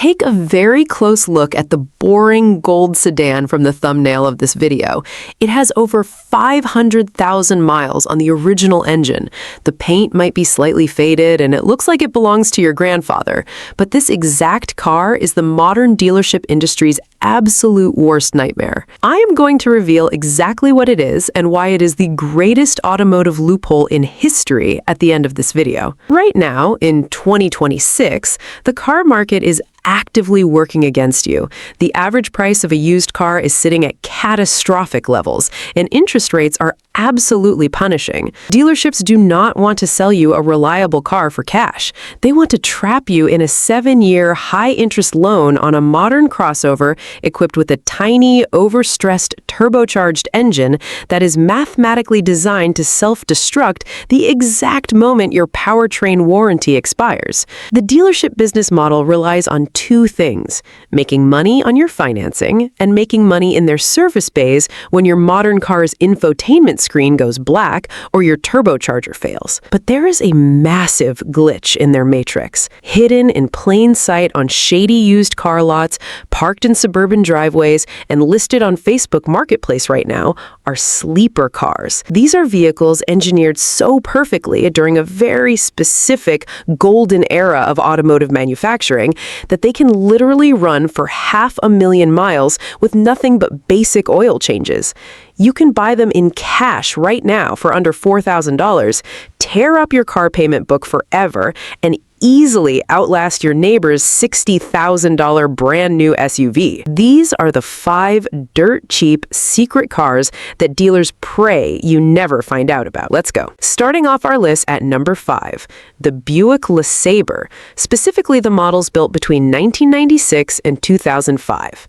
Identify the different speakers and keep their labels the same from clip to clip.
Speaker 1: Take a very close look at the boring gold sedan from the thumbnail of this video. It has over 500,000 miles on the original engine. The paint might be slightly faded and it looks like it belongs to your grandfather. But this exact car is the modern dealership industry's absolute worst nightmare. I am going to reveal exactly what it is and why it is the greatest automotive loophole in history at the end of this video. Right now, in 2026, the car market is actively working against you. The average price of a used car is sitting at catastrophic levels, and interest rates are absolutely punishing. Dealerships do not want to sell you a reliable car for cash. They want to trap you in a 7-year, high-interest loan on a modern crossover equipped with a tiny, overstressed, turbocharged engine that is mathematically designed to self-destruct the exact moment your powertrain warranty expires. The dealership business model relies on two things: making money on your financing and making money in their service bays when your modern car's infotainment screen goes black or your turbocharger fails. But there is a massive glitch in their matrix. Hidden in plain sight on shady used car lots, parked in suburban driveways, and listed on Facebook Marketplace right now are sleeper cars. These are vehicles engineered so perfectly during a very specific golden era of automotive manufacturing that they can literally run for 500,000 miles with nothing but basic oil changes. You can buy them in cash right now for under $4,000, tear up your car payment book forever, and easily outlast your neighbor's $60,000 brand new SUV. These are the 5 dirt-cheap secret cars that dealers pray you never find out about. Let's go. Starting off our list at number 5, the Buick LeSabre, specifically the models built between 1996 and 2005.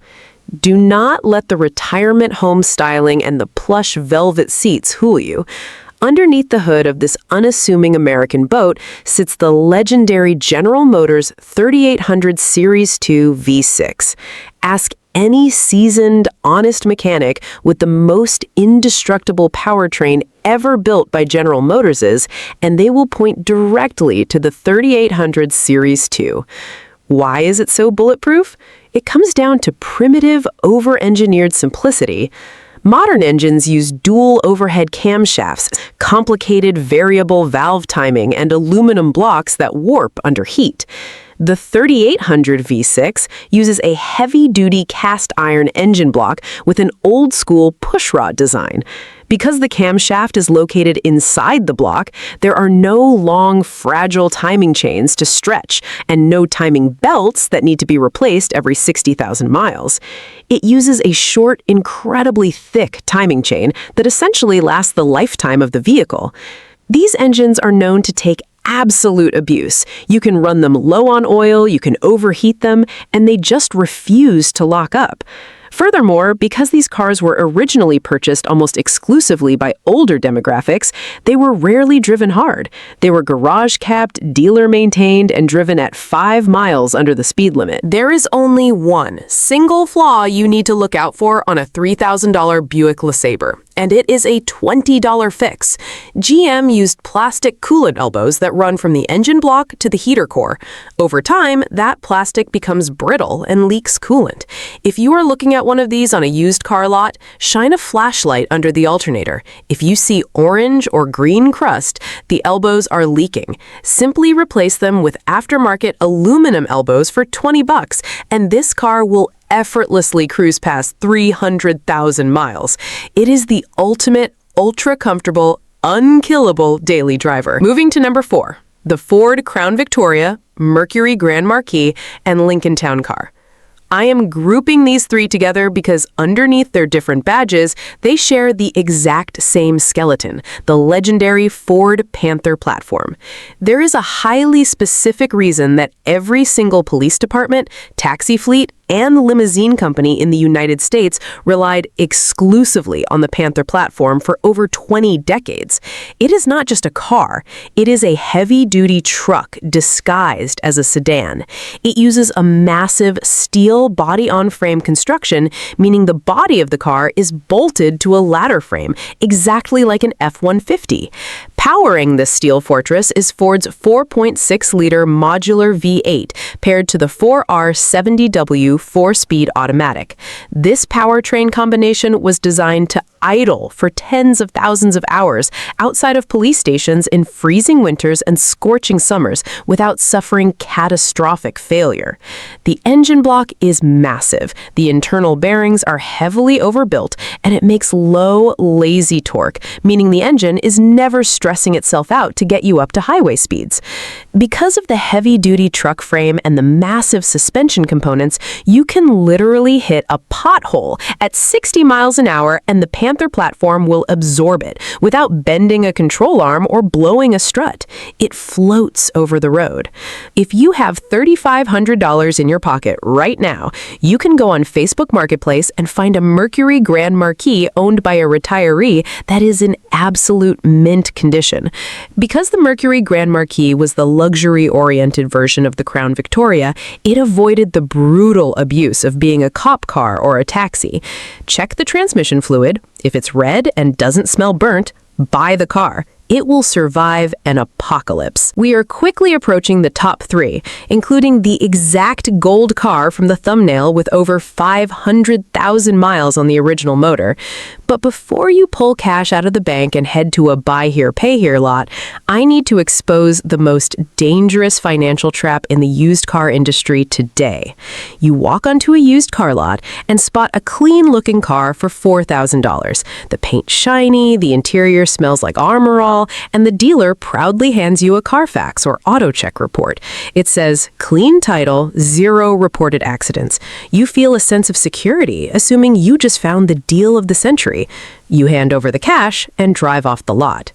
Speaker 1: Do not let the retirement home styling and the plush velvet seats fool you. Underneath the hood of this unassuming American boat sits the legendary General Motors 3800 Series 2 V6. Ask any seasoned, honest mechanic with the most indestructible powertrain ever built by General Motors, and they will point directly to the 3800 Series 2. Why is it so bulletproof? It comes down to primitive, over-engineered simplicity. Modern engines use dual overhead camshafts, complicated variable valve timing, and aluminum blocks that warp under heat. The 3800 V6 uses a heavy-duty cast iron engine block with an old-school pushrod design. Because the camshaft is located inside the block, there are no long, fragile timing chains to stretch and no timing belts that need to be replaced every 60,000 miles. It uses a short, incredibly thick timing chain that essentially lasts the lifetime of the vehicle. These engines are known to take absolute abuse. You can run them low on oil, you can overheat them, and they just refuse to lock up. Furthermore, because these cars were originally purchased almost exclusively by older demographics, they were rarely driven hard. They were garage-kept, dealer-maintained, and driven at 5 miles under the speed limit. There is only one single flaw you need to look out for on a $3,000 Buick LeSabre, and it is a $20 fix. GM used plastic coolant elbows that run from the engine block to the heater core. Over time, that plastic becomes brittle and leaks coolant. If you are looking at one of these on a used car lot, shine a flashlight under the alternator. If you see orange or green crust, the elbows are leaking. Simply replace them with aftermarket aluminum elbows for $20, and this car will effortlessly cruise past 300,000 miles. It is the ultimate, ultra-comfortable, unkillable daily driver. Moving to number 4, the Ford Crown Victoria, Mercury Grand Marquis, and Lincoln Town Car. I am grouping these 3 together because underneath their different badges, they share the exact same skeleton, the legendary Ford Panther Platform. There is a highly specific reason that every single police department, taxi fleet, and limousine company in the United States relied exclusively on the Panther platform for over 20 decades. It is not just a car, it is a heavy-duty truck disguised as a sedan. It uses a massive steel body-on-frame construction, meaning the body of the car is bolted to a ladder frame, exactly like an F-150. Powering this steel fortress is Ford's 4.6-liter modular V8 paired to the 4R70W 4-speed automatic. This powertrain combination was designed to idle for tens of thousands of hours outside of police stations in freezing winters and scorching summers without suffering catastrophic failure. The engine block is massive, the internal bearings are heavily overbuilt, and it makes low, lazy torque, meaning the engine is never stressing itself out to get you up to highway speeds. Because of the heavy-duty truck frame and the massive suspension components, you can literally hit a pothole at 60 miles an hour and the Panther Platform will absorb it without bending a control arm or blowing a strut. It floats over the road. If you have $3,500 in your pocket right now, you can go on Facebook Marketplace and find a Mercury Grand Marquis owned by a retiree that is in absolute mint condition. Because the Mercury Grand Marquis was the luxury-oriented version of the Crown Victoria, it avoided the brutal abuse of being a cop car or a taxi. Check the transmission fluid. If it's red and doesn't smell burnt, buy the car. It will survive an apocalypse. We are quickly approaching the top 3, including the exact gold car from the thumbnail with over 500,000 miles on the original motor. But before you pull cash out of the bank and head to a buy here, pay here lot, I need to expose the most dangerous financial trap in the used car industry today. You walk onto a used car lot and spot a clean-looking car for $4,000. The paint's shiny, the interior smells like Armor All, and the dealer proudly hands you a Carfax or auto check report. It says, clean title, 0 reported accidents. You feel a sense of security, assuming you just found the deal of the century. You hand over the cash and drive off the lot.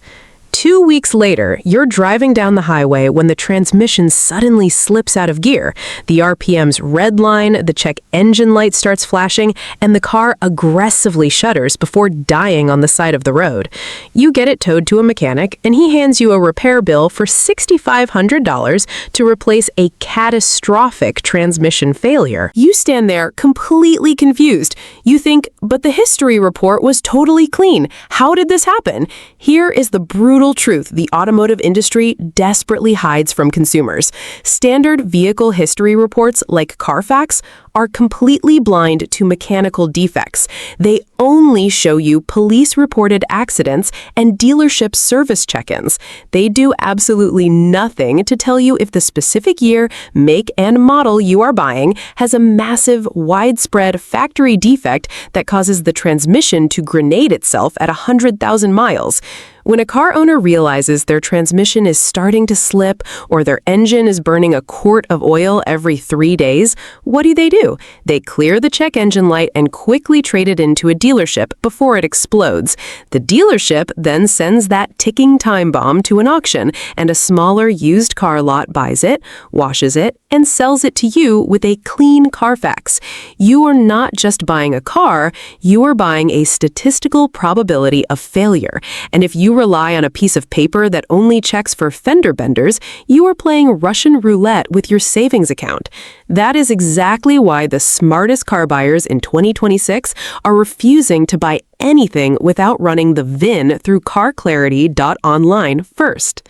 Speaker 1: 2 weeks later, you're driving down the highway when the transmission suddenly slips out of gear. The RPMs redline, the check engine light starts flashing, and the car aggressively shudders before dying on the side of the road. You get it towed to a mechanic, and he hands you a repair bill for $6,500 to replace a catastrophic transmission failure. You stand there completely confused. You think, but the history report was totally clean. How did this happen? Here is the brutal truth the automotive industry desperately hides from consumers. Standard vehicle history reports like Carfax are completely blind to mechanical defects. They only show you police-reported accidents and dealership service check-ins. They do absolutely nothing to tell you if the specific year, make, and model you are buying has a massive, widespread factory defect that causes the transmission to grenade itself at 100,000 miles. When a car owner realizes their transmission is starting to slip or their engine is burning a quart of oil every 3 days, what do? They clear the check engine light and quickly trade it into a dealership before it explodes. The dealership then sends that ticking time bomb to an auction, and a smaller used car lot buys it, washes it, and sells it to you with a clean Carfax. You are not just buying a car, you are buying a statistical probability of failure. And if you rely on a piece of paper that only checks for fender benders, you are playing Russian roulette with your savings account. That is exactly why the smartest car buyers in 2026 are refusing to buy anything without running the VIN through carclarity.online first.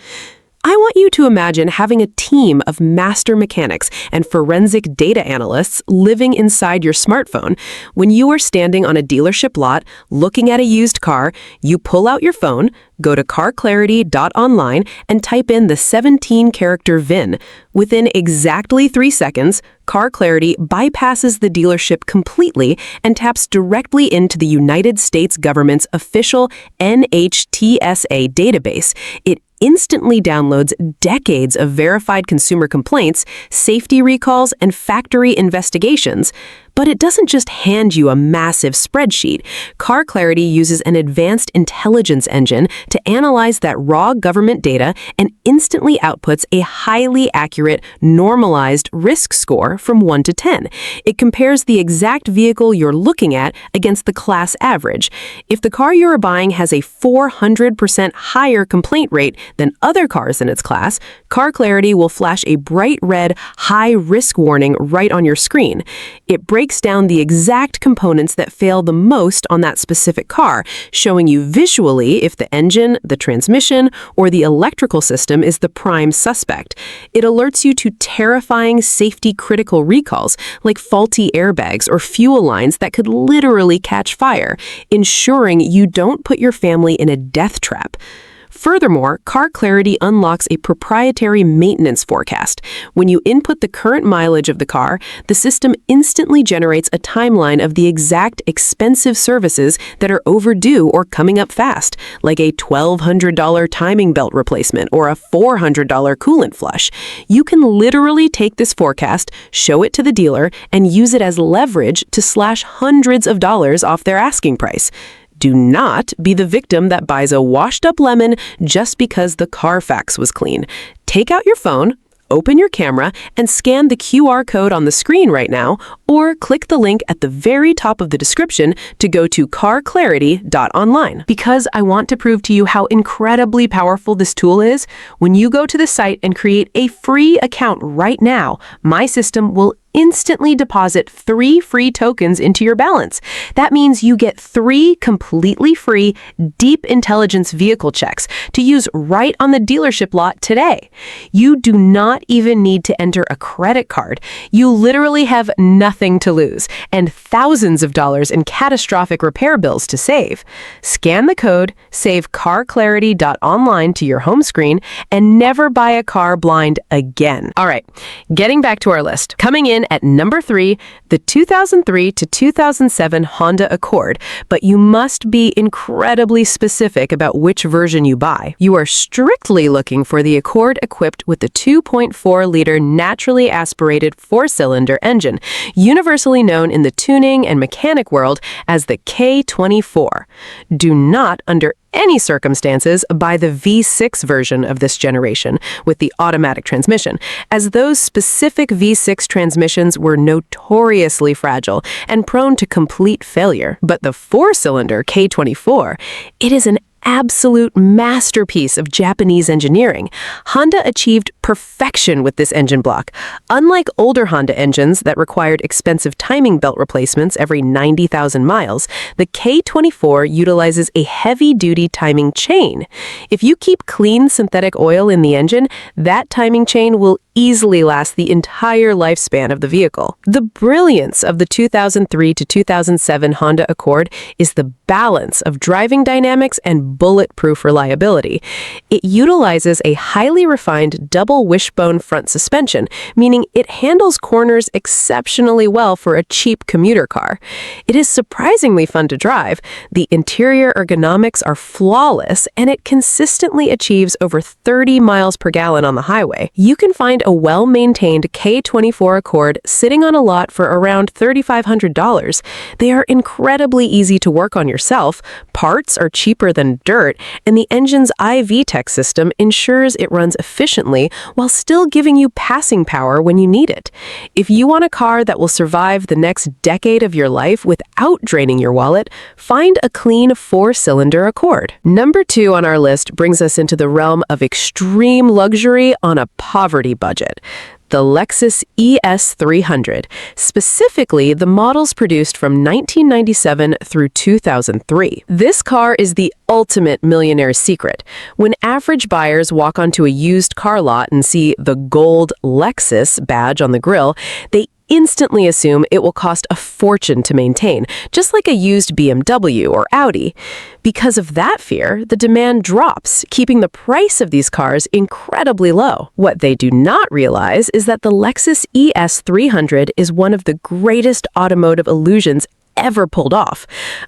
Speaker 1: I want you to imagine having a team of master mechanics and forensic data analysts living inside your smartphone. When you are standing on a dealership lot looking at a used car, you pull out your phone, go to carclarity.online, and type in the 17-character VIN. Within exactly 3 seconds, CarClarity bypasses the dealership completely and taps directly into the United States government's official NHTSA database. It instantly downloads decades of verified consumer complaints, safety recalls, and factory investigations. But it doesn't just hand you a massive spreadsheet. CarClarity uses an advanced intelligence engine to analyze that raw government data and instantly outputs a highly accurate, normalized risk score from 1 to 10. It compares the exact vehicle you're looking at against the class average. If the car you're buying has a 400% higher complaint rate than other cars in its class, CarClarity will flash a bright red, high risk warning right on your screen. It breaks breaks down the exact components that fail the most on that specific car, showing you visually if the engine, the transmission, or the electrical system is the prime suspect. It alerts you to terrifying safety-critical recalls, like faulty airbags or fuel lines that could literally catch fire, ensuring you don't put your family in a death trap. Furthermore, Car Clarity unlocks a proprietary maintenance forecast. When you input the current mileage of the car, the system instantly generates a timeline of the exact expensive services that are overdue or coming up fast, like a $1,200 timing belt replacement or a $400 coolant flush. You can literally take this forecast, show it to the dealer, and use it as leverage to slash hundreds of dollars off their asking price. Do not be the victim that buys a washed-up lemon just because the Carfax was clean. Take out your phone, open your camera, and scan the QR code on the screen right now, or click the link at the very top of the description to go to carclarity.online. Because I want to prove to you how incredibly powerful this tool is, when you go to the site and create a free account right now, my system will instantly deposit 3 free tokens into your balance. That means you get 3 completely free deep intelligence vehicle checks to use right on the dealership lot today. You do not even need to enter a credit card. You literally have nothing to lose and thousands of dollars in catastrophic repair bills to save. Scan the code, save carclarity.online to your home screen, and never buy a car blind again. All right, getting back to our list. Coming in at number 3, the 2003 to 2007 Honda Accord, but you must be incredibly specific about which version you buy. You are strictly looking for the Accord equipped with the 2.4-liter naturally aspirated 4-cylinder engine, universally known in the tuning and mechanic world as the K24. Do not, under any circumstances, buy the V6 version of this generation with the automatic transmission, as those specific V6 transmissions were notoriously fragile and prone to complete failure. But the 4-cylinder K24, it is an absolute masterpiece of Japanese engineering. Honda achieved perfection with this engine block. Unlike older Honda engines that required expensive timing belt replacements every 90,000 miles, the K24 utilizes a heavy-duty timing chain. If you keep clean synthetic oil in the engine, that timing chain will easily last the entire lifespan of the vehicle. The brilliance of the 2003 to 2007 Honda Accord is the balance of driving dynamics and bulletproof reliability. It utilizes a highly refined double wishbone front suspension, meaning it handles corners exceptionally well for a cheap commuter car. It is surprisingly fun to drive. The interior ergonomics are flawless, and it consistently achieves over 30 miles per gallon on the highway. You can find a well-maintained K24 Accord sitting on a lot for around $3,500. They are incredibly easy to work on yourself, parts are cheaper than dirt, and the engine's IV tech system ensures it runs efficiently while still giving you passing power when you need it. If you want a car that will survive the next decade of your life without draining your wallet, find a clean 4-cylinder Accord. Number 2 on our list brings us into the realm of extreme luxury on a poverty budget. The Lexus ES 300, specifically the models produced from 1997 through 2003. This car is the ultimate millionaire's secret. When average buyers walk onto a used car lot and see the gold Lexus badge on the grille, they instantly assume it will cost a fortune to maintain, just like a used BMW or Audi. Because of that fear, the demand drops, keeping the price of these cars incredibly low. What they do not realize is that the Lexus ES 300 is one of the greatest automotive illusions ever pulled off.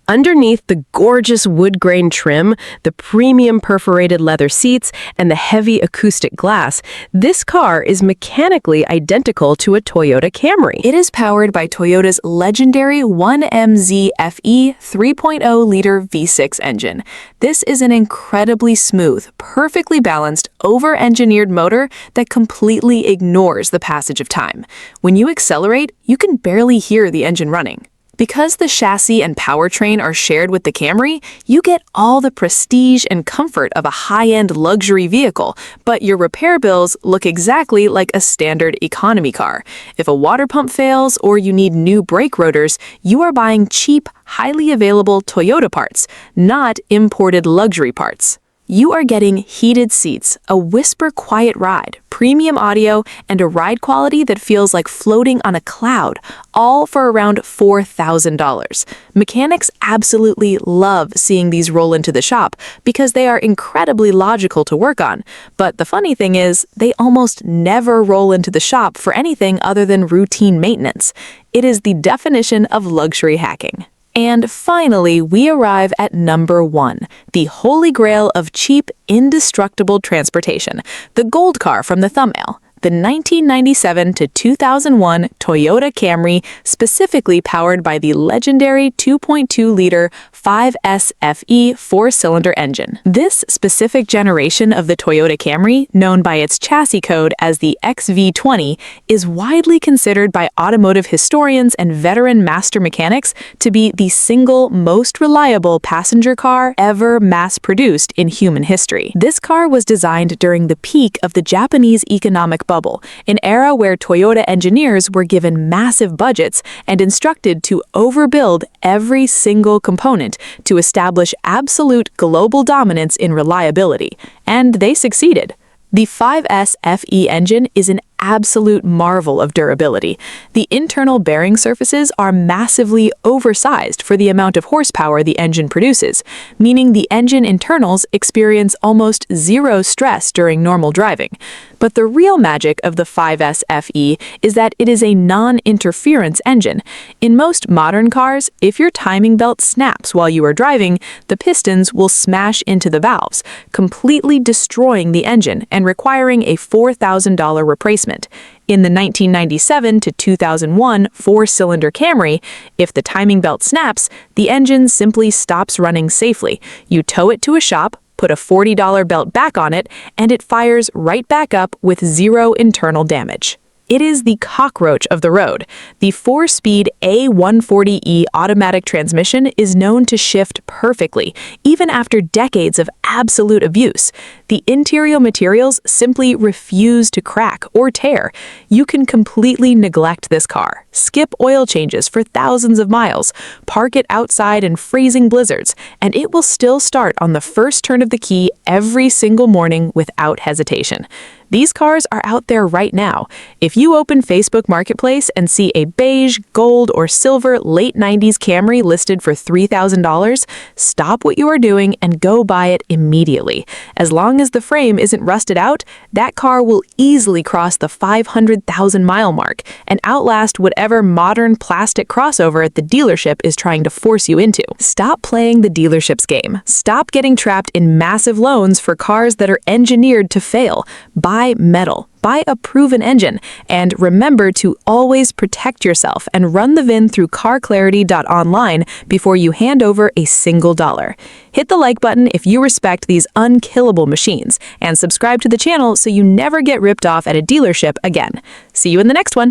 Speaker 1: Underneath the gorgeous wood grain trim, the premium perforated leather seats, and the heavy acoustic glass, this car is mechanically identical to a Toyota Camry. It is powered by Toyota's legendary 1MZ FE 3.0-liter V6 engine. This is an incredibly smooth, perfectly balanced, over-engineered motor that completely ignores the passage of time. When you accelerate, you can barely hear the engine running.
Speaker 2: Because the chassis and powertrain are shared with the Camry, you get all the prestige and comfort of a high-end luxury vehicle, but your repair bills look exactly like a standard economy car. If a water pump fails or you need new brake rotors, you are buying cheap, highly available Toyota parts, not imported luxury parts. You are getting heated seats, a whisper quiet ride, premium audio, and a ride quality that feels like floating on a cloud, all for around $4,000. Mechanics absolutely love seeing these roll into the shop because they are incredibly logical to work on. But the funny thing is, they almost never roll into the shop for anything other than routine maintenance. It is the definition of luxury hacking. And finally, we arrive at number 1, the holy grail of cheap, indestructible transportation, the gold car from the thumbnail. The 1997 to 2001 Toyota Camry, specifically powered by the legendary 2.2-liter 5S FE 4-cylinder engine. This specific generation of the Toyota Camry, known by its chassis code as the XV20, is widely considered by automotive historians and veteran master mechanics to be the single most reliable passenger car ever mass-produced in human history. This car was designed during the peak of the Japanese economic bubble, an era where Toyota engineers were given massive budgets and instructed to overbuild every single component to establish absolute global dominance in reliability. And they succeeded. The 5S FE engine is an absolute marvel of durability. The internal bearing surfaces are massively oversized for the amount of horsepower the engine produces, meaning the engine internals experience almost zero stress during normal driving. But the real magic of the 5S FE is that it is a non-interference engine. In most modern cars, if your timing belt snaps while you are driving, the pistons will smash into the valves, completely destroying the engine and requiring a $4,000 replacement. In the 1997 to 2001 4-cylinder Camry, if the timing belt snaps, the engine simply stops running safely. You tow it to a shop, put a $40 belt back on it, and it fires right back up with zero internal damage. It is the cockroach of the road. The 4-speed A140e automatic transmission is known to shift perfectly, even after decades of absolute abuse. The interior materials simply refuse to crack or tear. You can completely neglect this car, skip oil changes for thousands of miles, park it outside in freezing blizzards, and it will still start on the first turn of the key every single morning without hesitation. These cars are out there right now. If you open Facebook Marketplace and see a beige, gold, or silver late 90s Camry listed for $3,000, stop what you are doing and go buy it immediately. As long as the frame isn't rusted out, that car will easily cross the 500,000-mile mark and outlast whatever modern plastic crossover the dealership is trying to force you into. Stop playing the dealership's game. Stop getting trapped in massive loans for cars that are engineered to fail. Buy metal. Buy a proven engine, and remember to always protect yourself and run the VIN through carclarity.online before you hand over a single dollar. Hit the like button if you respect these unkillable machines, and subscribe to the channel so you never get ripped off at a dealership again. See you in the next one.